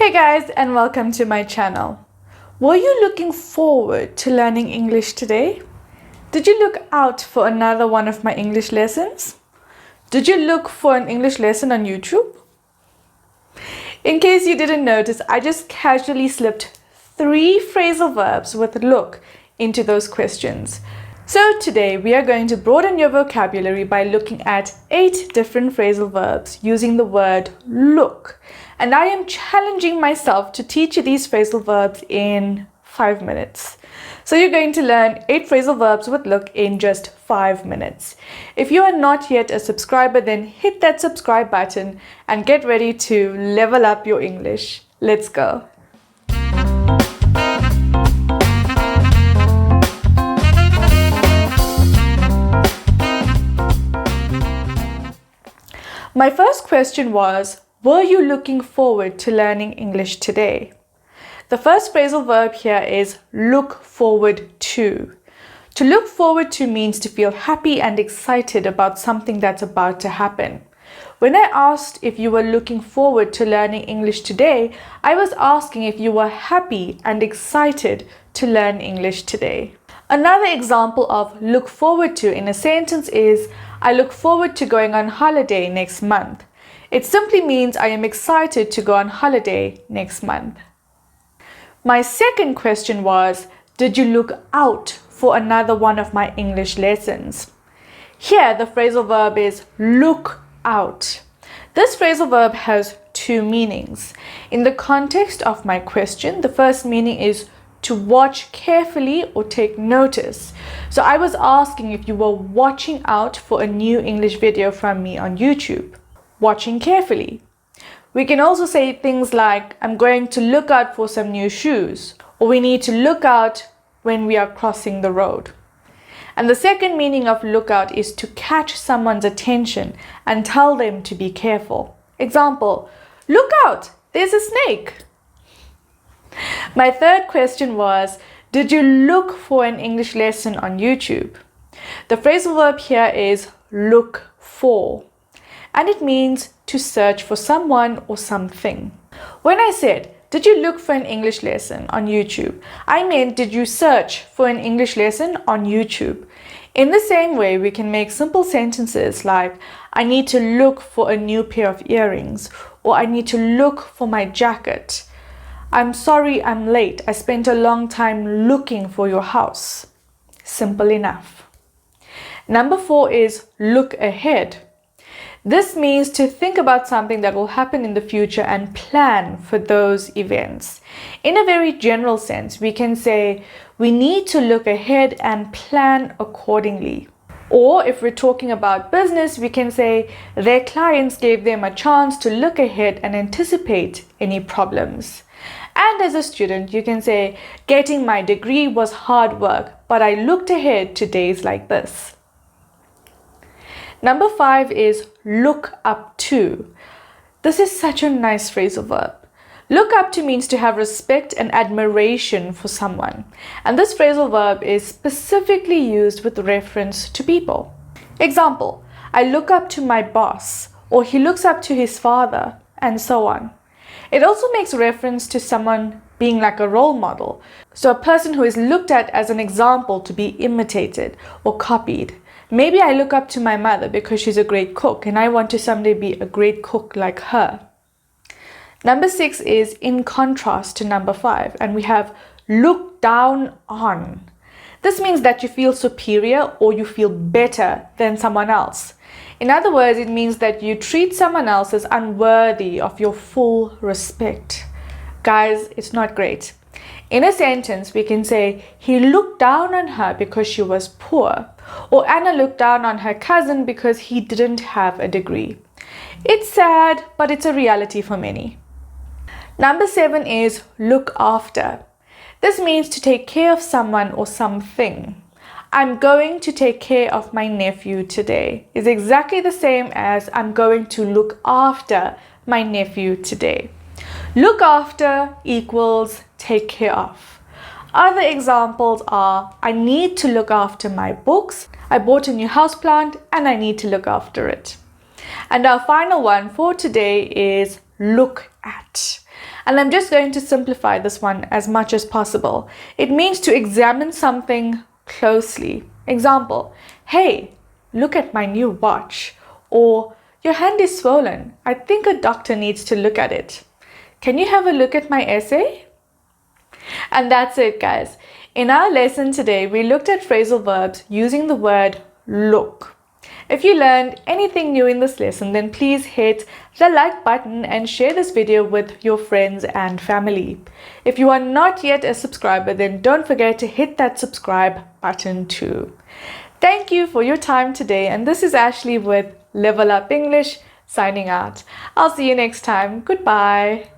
Hey guys, and welcome to my channel. Were you looking forward to learning English today? Did you look out for another one of my English lessons? Did you look for an English lesson on YouTube? In case you didn't notice, I just casually slipped 3 phrasal verbs with look into those questions. So today we are going to broaden your vocabulary by looking at 8 different phrasal verbs using the word look. And I am challenging myself to teach you these phrasal verbs in 5 minutes. So you're going to learn 8 phrasal verbs with look in just 5 minutes. If you are not yet a subscriber, then hit that subscribe button and get ready to level up your English. Let's go. My first question was, were you looking forward to learning English today? The first phrasal verb here is look forward to. To look forward to means to feel happy and excited about something that's about to happen. When I asked if you were looking forward to learning English today, I was asking if you were happy and excited to learn English today. Another example of look forward to in a sentence is, I look forward to going on holiday next month. It simply means I am excited to go on holiday next month. My second question was, did you look out for another one of my English lessons? Here, the phrasal verb is look out. This phrasal verb has 2 meanings. In the context of my question, the first meaning is to watch carefully or take notice. So I was asking if you were watching out for a new English video from me on YouTube. Watching carefully. We can also say things like, I'm going to look out for some new shoes, or we need to look out when we are crossing the road. And the second meaning of look out is to catch someone's attention and tell them to be careful. Example, look out, there's a snake. My third question was, did you look for an English lesson on YouTube? The phrasal verb here is look for, and it means to search for someone or something. When I said, did you look for an English lesson on YouTube? I meant, did you search for an English lesson on YouTube? In the same way, we can make simple sentences like, I need to look for a new pair of earrings, or I need to look for my jacket. I'm sorry I'm late. I spent a long time looking for your house. Simple enough. Number 4 is look ahead. This means to think about something that will happen in the future and plan for those events. In a very general sense, we can say we need to look ahead and plan accordingly. Or if we're talking about business, we can say their clients gave them a chance to look ahead and anticipate any problems. And as a student, you can say, getting my degree was hard work, but I looked ahead to days like this. Number 5 is look up to. This is such a nice phrasal verb. Look up to means to have respect and admiration for someone. And this phrasal verb is specifically used with reference to people. Example, I look up to my boss, or he looks up to his father, and so on. It also makes reference to someone being like a role model. So a person who is looked at as an example to be imitated or copied. Maybe I look up to my mother because she's a great cook and I want to someday be a great cook like her. Number 6 is in contrast to number 5, and we have look down on. This means that you feel superior or you feel better than someone else. In other words, it means that you treat someone else as unworthy of your full respect. Guys, it's not great. In a sentence, we can say, he looked down on her because she was poor, or Anna looked down on her cousin because he didn't have a degree. It's sad, but it's a reality for many. Number 7 is look after. This means to take care of someone or something. I'm going to take care of my nephew today is exactly the same as I'm going to look after my nephew today. Look after equals take care of. Other examples are, I need to look after my books, I bought a new houseplant and I need to look after it. And our final one for today is look at. And I'm just going to simplify this one as much as possible. It means to examine something closely. Example, hey, look at my new watch. Or, your hand is swollen. I think a doctor needs to look at it. Can you have a look at my essay? And that's it, guys. In our lesson today, we looked at phrasal verbs using the word look. If you learned anything new in this lesson, then please hit the like button and share this video with your friends and family. If you are not yet a subscriber, then don't forget to hit that subscribe button too. Thank you for your time today, and this is Ashley with Level Up English signing out. I'll see you next time. Goodbye.